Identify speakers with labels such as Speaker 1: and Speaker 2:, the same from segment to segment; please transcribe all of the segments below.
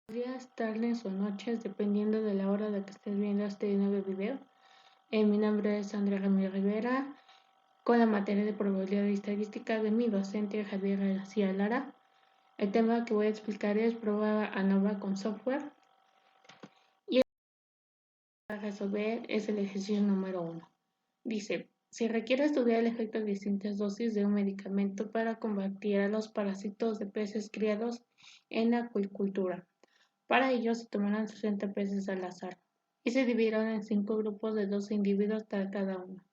Speaker 1: Días, tardes o noches, dependiendo de la hora de que estés viendo este nuevo video. Mi nombre es Andrea Ramírez Rivera, con la materia de probabilidad y estadística de mi docente Javier García Lara. El tema que voy a explicar es prueba ANOVA con software. Y el que para resolver es el ejercicio número 1. Dice, se requiere estudiar el efecto de distintas dosis de un medicamento para combatir a los parásitos de peces criados en acuicultura. Para ello se tomaron 60 peces al azar y se dividieron en 5 grupos de 12 individuos para cada uno.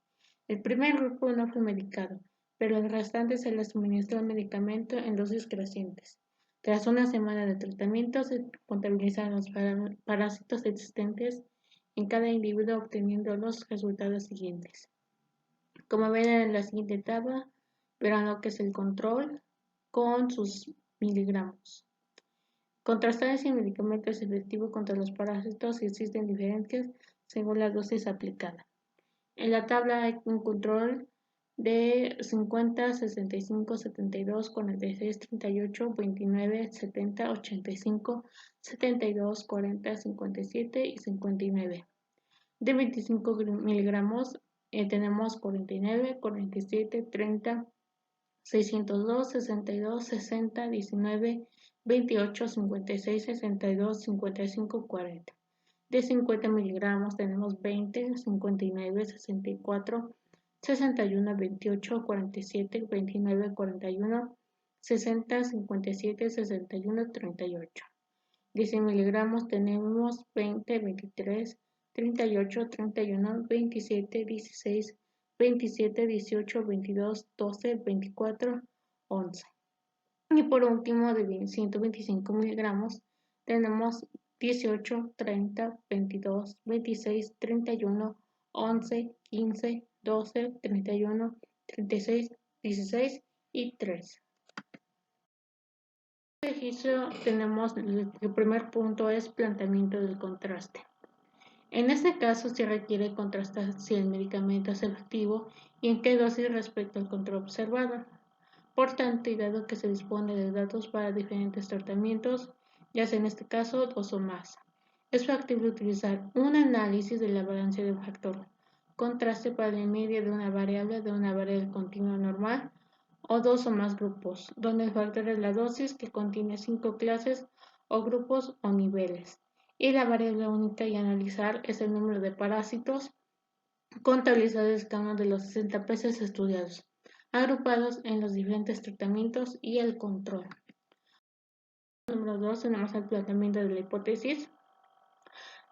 Speaker 1: El primer grupo no fue medicado, pero el restante se le suministró el medicamento en dosis crecientes. Tras una semana de tratamiento se contabilizaron los parásitos existentes en cada individuo, obteniendo los resultados siguientes. Como ven en la siguiente tabla, verán lo que es el control con sus miligramos. Contrastar si el medicamento es efectivo contra los parásitos y existen diferencias según la dosis aplicada. En la tabla hay un control de 50, 65, 72, 46, 38, 29, 70, 85, 72, 40, 57 y 59. De 25 miligramos tenemos 49, 47, 30, 602, 62, 60, 19, 28, 56, 62, 55, 40. De 50 miligramos tenemos 20, 59, 64, 61, 28, 47, 29, 41, 60, 57, 61, 38. De 100 miligramos tenemos 20, 23, 38, 31, 27, 16, 27, 18, 22, 12, 24, 11. Y por último, de 125 miligramos tenemos 18, 30, 22, 26, 31, 11, 15, 12, 31, 36, 16 y 13. En este ejercicio tenemos el primer punto es planteamiento del contraste. En este caso se requiere contrastar si el medicamento es efectivo y en qué dosis respecto al control observado. Por tanto, y dado que se dispone de datos para diferentes tratamientos, ya sea en este caso 2 o más, es factible utilizar un análisis de la varianza de un factor, contraste para la media de una variable continua normal, o 2 o más grupos, donde el factor es la dosis que contiene 5 clases o grupos o niveles, y la variable única y analizar es el número de parásitos contabilizados en cada uno de los 60 peces estudiados, agrupados en los diferentes tratamientos y el control. Número 2 tenemos el planteamiento de la hipótesis.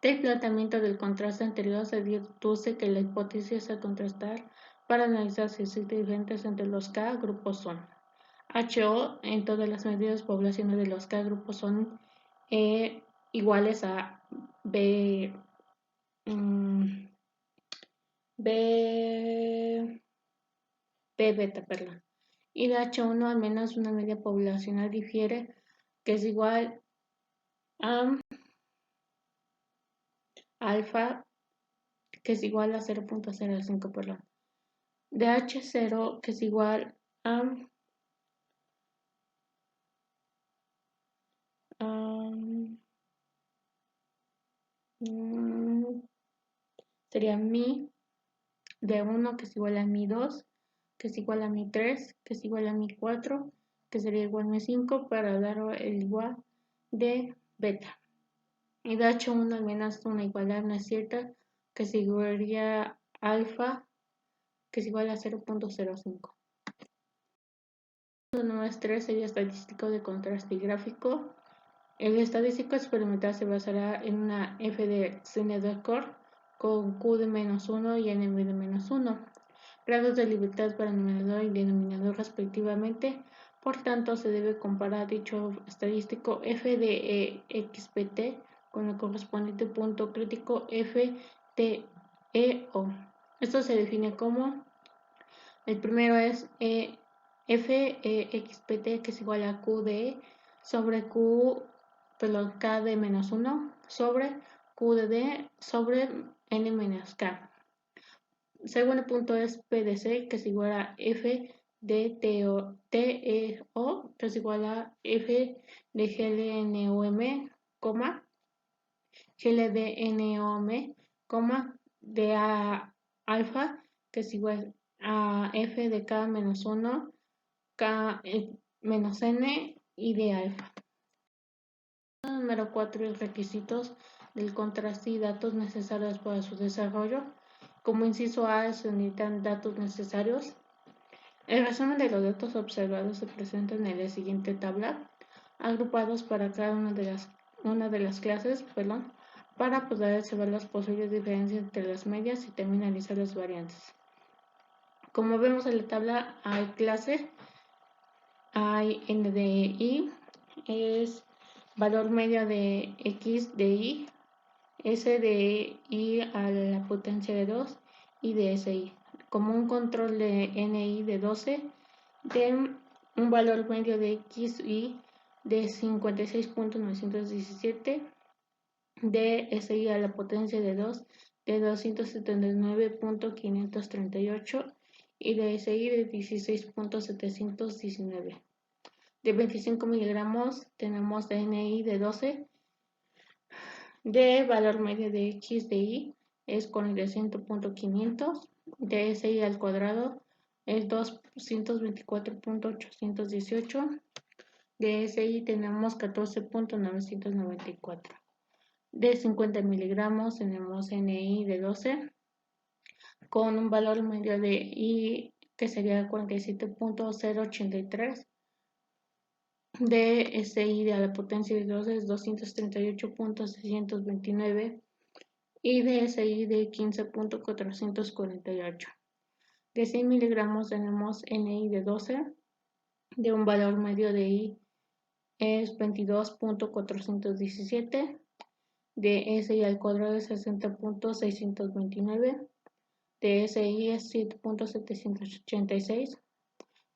Speaker 1: Del planteamiento del contraste anterior se deduce que la hipótesis a contrastar para analizar si existen diferencias entre los K grupos son HO en todas las medidas poblacionales de los K grupos son iguales a B, B beta, perdón. Y de H1 al menos una media poblacional difiere, que es igual a alfa, que es igual a 0.05, perdón. De H0, que es igual a sería mi de 1, que es igual a mi 2, que es igual a mi 3, que es igual a mi 4, que sería igual a mi 5, para dar el igual de beta. Y de H1 al menos una igualdad no es cierta, que es igual a alfa, que es igual a 0.05. Número 3 sería estadístico de contraste gráfico. El estadístico experimental se basará en una f de Snedeker con q de menos 1 y n de menos 1, grados de libertad para numerador y denominador respectivamente. Por tanto, se debe comparar dicho estadístico f de xpt con el correspondiente punto crítico f de EO. Esto se define como, el primero es f xpt, que es igual a q de E sobre k de menos 1 sobre q de D sobre n menos k. Segundo punto es p de C, que es igual a f de TEO, que es igual a f de GLNOM GLD-NOM, D a alfa, que es igual a F de K menos 1, K menos N y de alfa. Número 4. Requisitos del contraste y datos necesarios para su desarrollo. Como inciso A, se necesitan datos necesarios. El resumen de los datos observados se presenta en la siguiente tabla, agrupados para cada una de las clases, para poder observar las posibles diferencias entre las medias y también analizar las variantes. Como vemos en la tabla, hay clase, hay n de i, es valor medio de x de i, s de i a la potencia de 2 y de si, como un control de ni de 12, de un valor medio de xi de 56.917, de si a la potencia de 2 de 279.538 y de si de 16.719. De 25 miligramos tenemos de ni de 12, de valor medio de x de y es 47.500, de si al cuadrado es 224.818, de si tenemos 14.994. De 50 miligramos tenemos ni de 12 con un valor medio de y que sería 47.083. De SI a la potencia de 2 es 238.629 y de SI de 15.448. De 100 miligramos tenemos NI de 12, de un valor medio de I es 22.417, de SI al cuadrado es 60.629, de SI es 7.786.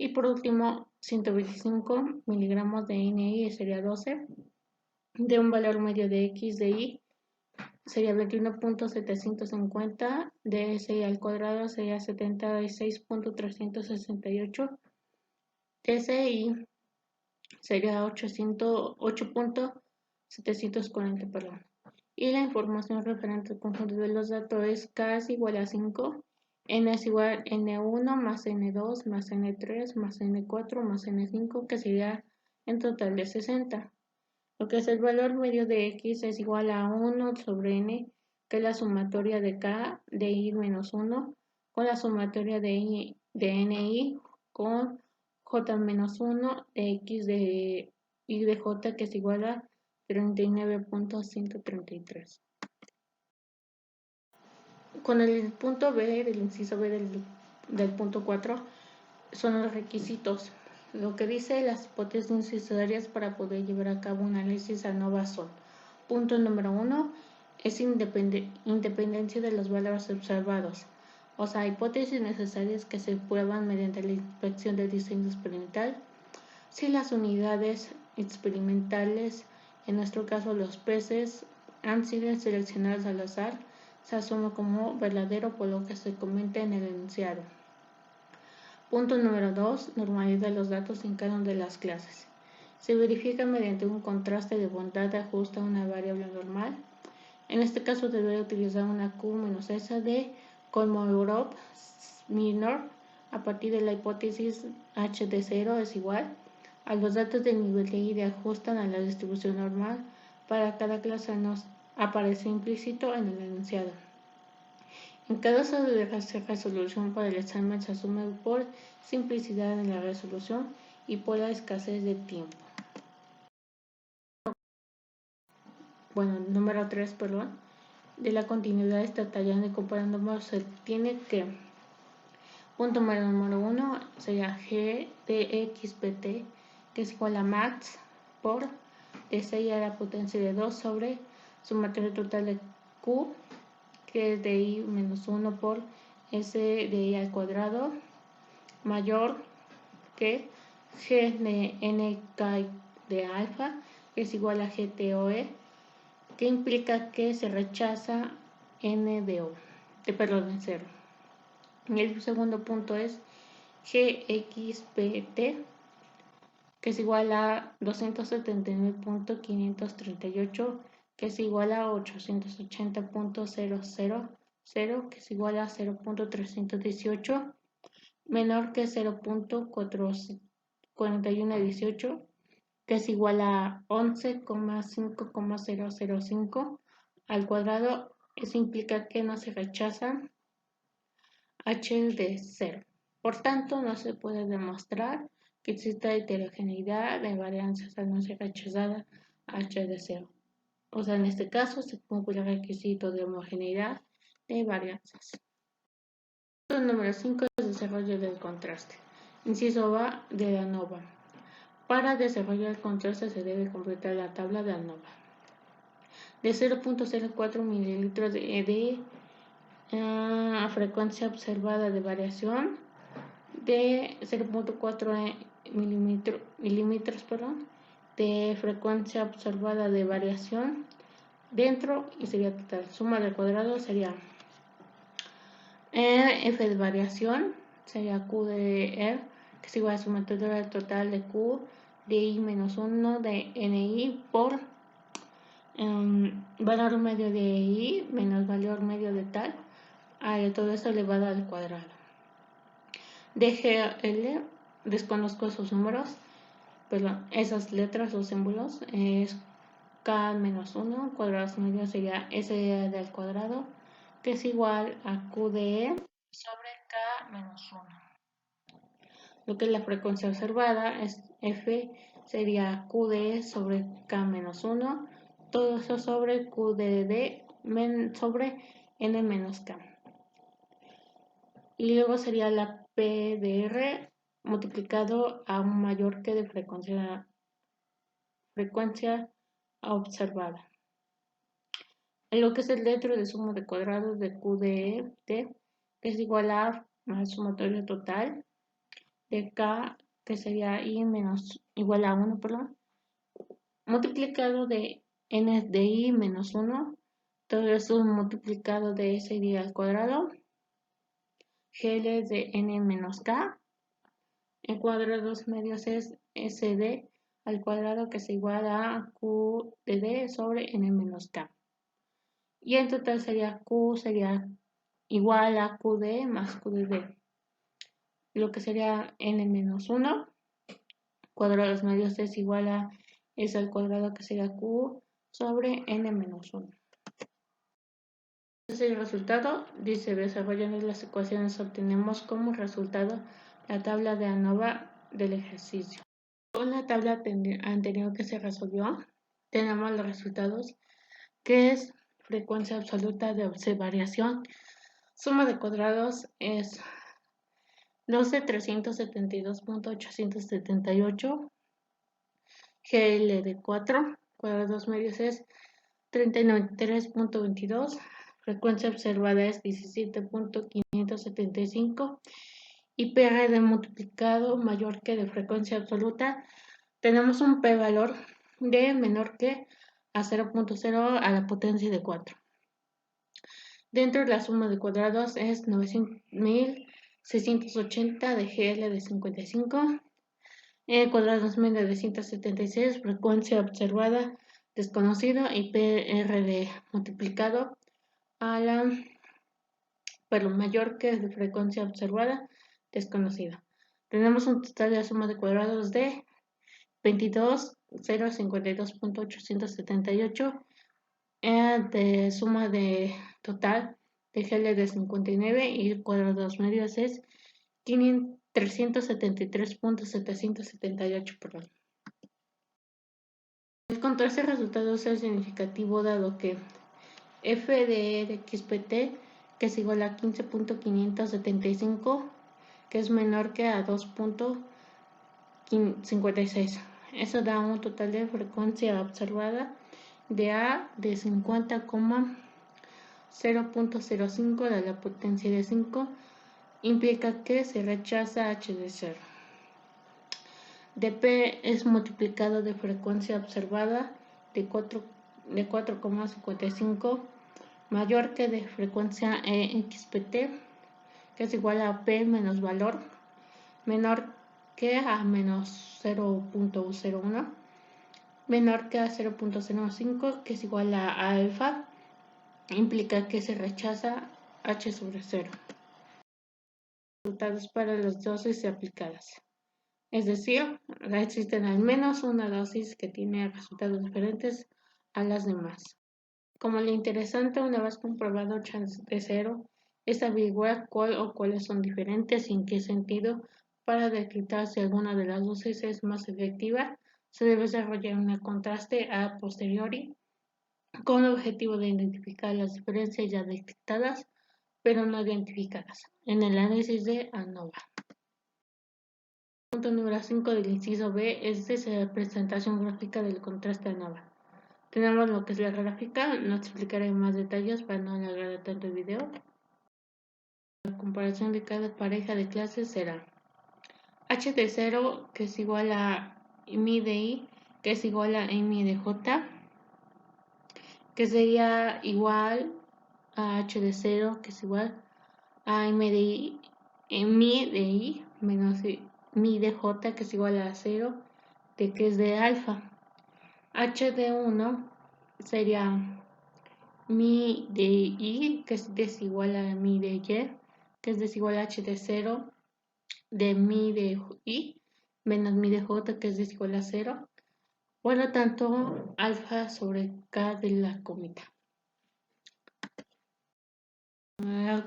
Speaker 1: Y por último, 125 miligramos de NI sería 12, de un valor medio de X de Y sería 21.750, de SI al cuadrado sería 76.368, SI sería 8.740, perdón. Y la información referente al conjunto de los datos es K es igual a 5, N es igual a N1 más N2 más N3 más N4 más N5, que sería en total de 60. Lo que es el valor medio de X es igual a 1 sobre N, que es la sumatoria de K de I menos 1, con la sumatoria de NI con J menos 1 de X de Y de J, que es igual a 39.133. Con el punto B, el inciso B del punto 4, son los requisitos. Lo que dice las hipótesis necesarias para poder llevar a cabo un análisis ANOVA son: punto número 1 es independencia de los valores observados, o sea, hipótesis necesarias que se prueban mediante la inspección del diseño experimental. Si las unidades experimentales, en nuestro caso los peces, han sido seleccionadas al azar, se asume como verdadero por lo que se comenta en el enunciado. Punto número 2. Normalidad de los datos en cada una de las clases. Se verifica mediante un contraste de bondad de ajuste a una variable normal. En este caso debería utilizar una Q-S de Kolmogorov-Smirnov a partir de la hipótesis H de 0 es igual a los datos del nivel de I de ajustan a la distribución normal para cada clase nos aparece implícito en el enunciado. En caso de resolución para el examen se asume por simplicidad en la resolución y por la escasez de tiempo. Bueno, número 3, de la continuidad estatal y comparando se tiene que punto número 1 sería G de XPT, que es igual a max por d6 a la potencia de 2 sobre sumatoria total de Q, que es de I menos 1 por S de I al cuadrado, mayor que G de NK de alfa, que es igual a GTOE, que implica que se rechaza N de O, de 0. Y el segundo punto es GXPT, que es igual a 279.538, que es igual a 880.000, que es igual a 0.318, menor que 0.4118, que es igual a 11,5,005 al cuadrado. Eso implica que no se rechaza h de 0. Por tanto, no se puede demostrar que exista heterogeneidad de varianzas al no ser rechazada h de 0. O sea, en este caso se cumple el requisito de homogeneidad de varianzas. Punto número 5 es desarrollo del contraste. Inciso A de la ANOVA. Para desarrollar el contraste se debe completar la tabla de ANOVA. De 0.04 mililitros de frecuencia observada de variación, de 0.4 milímetros de frecuencia observada de variación dentro, y sería total. Suma del cuadrado sería f de variación, sería q de r, que es igual a sumatoria total de q de i menos 1 de ni por valor medio de i menos valor medio de tal, todo eso elevado al cuadrado. De GL, desconozco esos números, perdón, esas letras o símbolos, es k menos 1, cuadrados medio sería s al cuadrado, que es igual a q de e sobre k menos 1. Lo que es la frecuencia observada es f, sería q de e sobre k menos 1, todo eso sobre q de d sobre n menos k. Y luego sería la P de R multiplicado a un mayor que de frecuencia observada. En lo que es el dentro de suma de cuadrados de Q de T, que es igual a más sumatorio total de K, que sería I menos igual a 1, perdón, multiplicado de N de I menos 1, todo eso multiplicado de S y al cuadrado, GL de N menos K, en cuadrados medios es SD al cuadrado, que es igual a Q de D sobre N menos K. Y en total sería Q sería igual a Q de E más Q de D. Lo que sería N menos 1, cuadrados medios es igual a S al cuadrado, que sería Q sobre N menos 1. Este es el resultado. Dice, desarrollando las ecuaciones obtenemos como resultado la tabla de ANOVA del ejercicio. Con la tabla anterior que se resolvió, tenemos los resultados, que es frecuencia absoluta de variación. Suma de cuadrados es 12.372.878. GL de 4, cuadrados medios es 39.3.22. Frecuencia observada es 17.575. Y PR de multiplicado mayor que de frecuencia absoluta. Tenemos un P valor de menor que a 0.0 a la potencia de 4. Dentro de la suma de cuadrados es 9.680 de GL de 55. Cuadrados medio de 176, frecuencia observada desconocido, y PR de multiplicado a la mayor que de frecuencia observada desconocida. Tenemos un total de suma de cuadrados de 22.052.878, de suma de total de GL de 59 y cuadrados medios es 373.778, perdón. El contraste de resultados es significativo dado que f de xpt, que es igual a 15.575, que es menor que a 2.56. Eso da un total de frecuencia observada de A de 50,005 de la potencia de 5, implica que se rechaza h de 0. dP es multiplicado de frecuencia observada de 4,55 mayor que de frecuencia xpt, que es igual a P menos valor menor que a menos 0.01, menor que a 0.05, que es igual a alfa, implica que se rechaza H sobre 0. Resultados para las dosis aplicadas. Es decir, existen al menos una dosis que tiene resultados diferentes a las demás. Como lo interesante, una vez comprobado H de 0, es averiguar cuál o cuáles son diferentes y en qué sentido. Para detectar si alguna de las dosis es más efectiva, se debe desarrollar un contraste a posteriori con el objetivo de identificar las diferencias ya detectadas, pero no identificadas, en el análisis de ANOVA. Punto número 5 del inciso B es la representación gráfica del contraste ANOVA. Tenemos lo que es la gráfica, no explicaré más detalles para no alargar tanto el video. La comparación de cada pareja de clases será H de 0, que es igual a mi de I, que es igual a mi de J, que sería igual a H de 0, que es igual a mi de I menos mi de J, que es igual a 0, de que es de alfa. H de 1 sería mi de I, que es desigual a mi de Y, que es desigual a H de 0 de mi de I menos mi de J, que es desigual a 0. Por lo tanto, alfa sobre K de la cometa.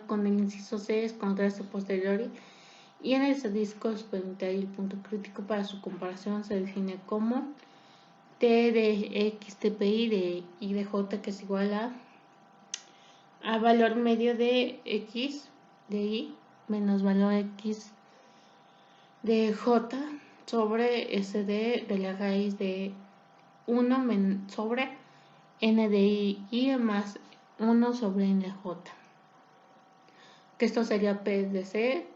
Speaker 1: Con el inciso C es contraste posteriori y en el estadístico experimental el punto crítico para su comparación se define como T de X TPI de I de J, que es igual a valor medio de X de I menos valor X de J sobre SD de la raíz de 1 sobre N de I más 1 sobre NJ. Que esto sería P de C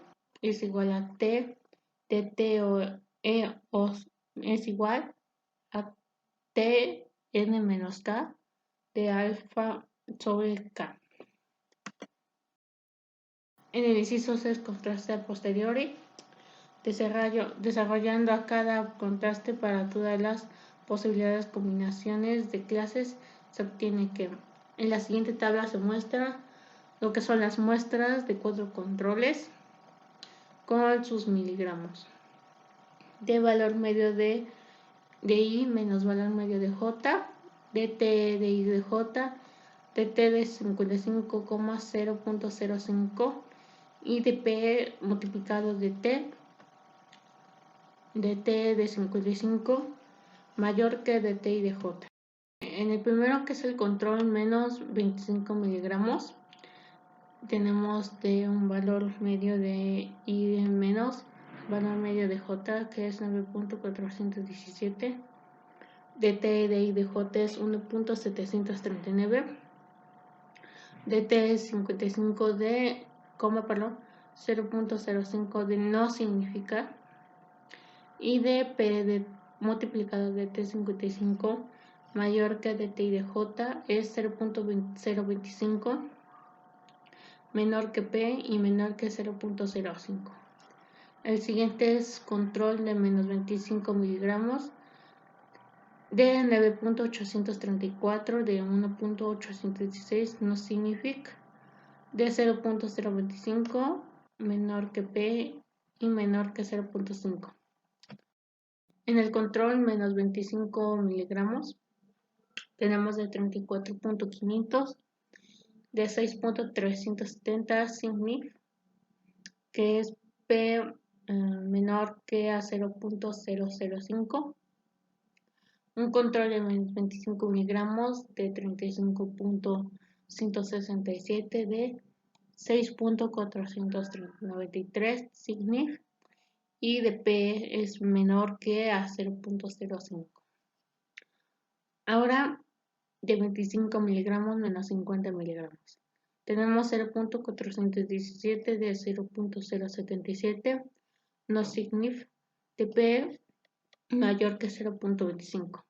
Speaker 1: es igual a T de T o E o es igual a T N menos K de alfa sobre K. En el inciso C es contraste a posteriori, desarrollando a cada contraste para todas las posibilidades combinaciones de clases, se obtiene que en la siguiente tabla se muestra lo que son las muestras de 4 controles con sus miligramos de valor medio de I menos valor medio de J, de T de I de J, de T de 55,0.05 y de P multiplicado de T de 55 mayor que de T y de J. En el primero, que es el control menos 25 miligramos, tenemos de un valor medio de I de menos valor medio de J, que es 9.417, de T de I de J es 1.739, de T es 55 de 0.05 de no significa, y de P de multiplicado de T55 mayor que de T y de J es 0.025, menor que P y menor que 0.05. El siguiente es control de menos 25 miligramos de 9.834 de 1.816 no significa, de 0.025 menor que P y menor que 0.5. En el control menos 25 miligramos tenemos de 34.500 de 6.370 SIGNIF, que es P menor que a 0.005. Un control de menos 25 miligramos de 35.167 de 6.493 SIGNIF y de P es menor que a 0.05. Ahora de 25 miligramos menos 50 miligramos. Tenemos 0.417 de 0.077 no SIGNIF de P mayor que 0.25.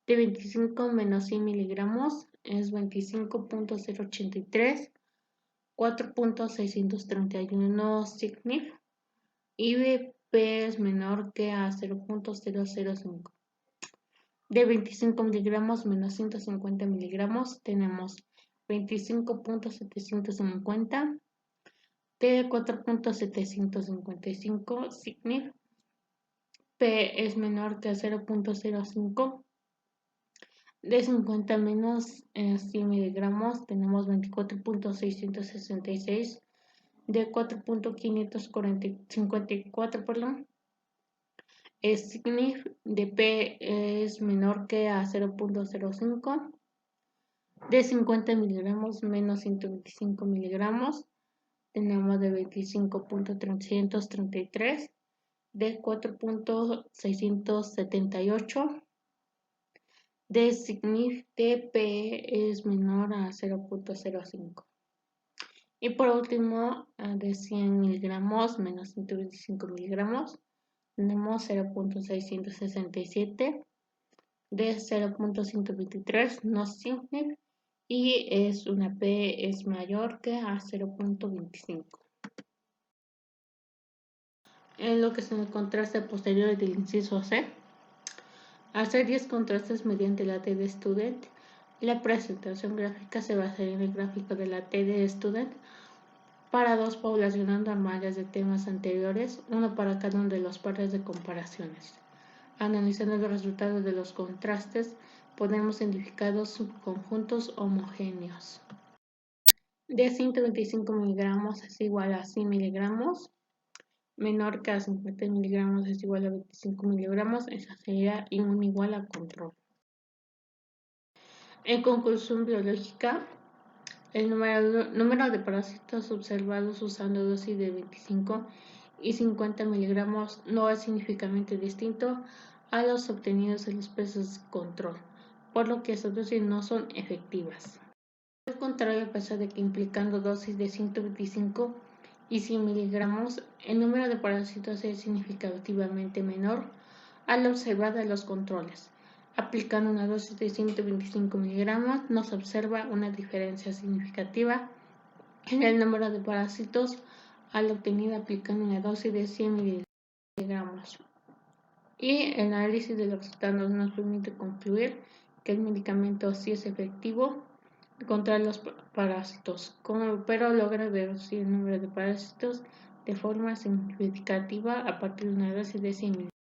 Speaker 1: De 25 menos 100 miligramos es 25.083, 4.631 SIGNIF y de P es menor que a 0.005. De 25 miligramos menos 150 miligramos tenemos 25.750. De 4.755 SIGNIF. P es menor que a 0.05. De 50 menos 100 miligramos tenemos 24.666. De 4.554, perdón. SIGNIF de P es menor que a 0.05. De 50 miligramos menos 125 miligramos tenemos de 25.333. De 4.678. De SIGNIF de P es menor a 0.05. Y por último, de 100 miligramos menos 125 miligramos tenemos 0.667. De 0.123 no SIGNIF y es una P es mayor que a 0.25. En lo que es en el contraste posterior del inciso C, hacer 10 contrastes mediante la TD Student. La presentación gráfica se basaría en el gráfico de la TD Student para dos poblaciones normales de temas anteriores, uno para cada uno de los pares de comparaciones. Analizando los resultados de los contrastes, podemos identificar dos subconjuntos homogéneos. De 125 miligramos es igual a 100 miligramos, menor que a 50 miligramos es igual a 25 miligramos, esa sería un igual a control. En conclusión biológica, el número de parásitos observados usando dosis de 25 y 50 miligramos no es significativamente distinto a los obtenidos en los peces control, por lo que esas dosis no son efectivas. Al contrario, a pesar de que implicando dosis de 125 y 100 miligramos, el número de parásitos es significativamente menor al observar en los controles. Aplicando una dosis de 125 miligramos, no se observa una diferencia significativa en el número de parásitos al obtenido aplicando una dosis de 100 miligramos. Y el análisis de los resultados nos permite concluir que el medicamento sí es efectivo contra los parásitos, pero logra reducir el número de parásitos de forma significativa a partir de una dosis de 100 miligramos.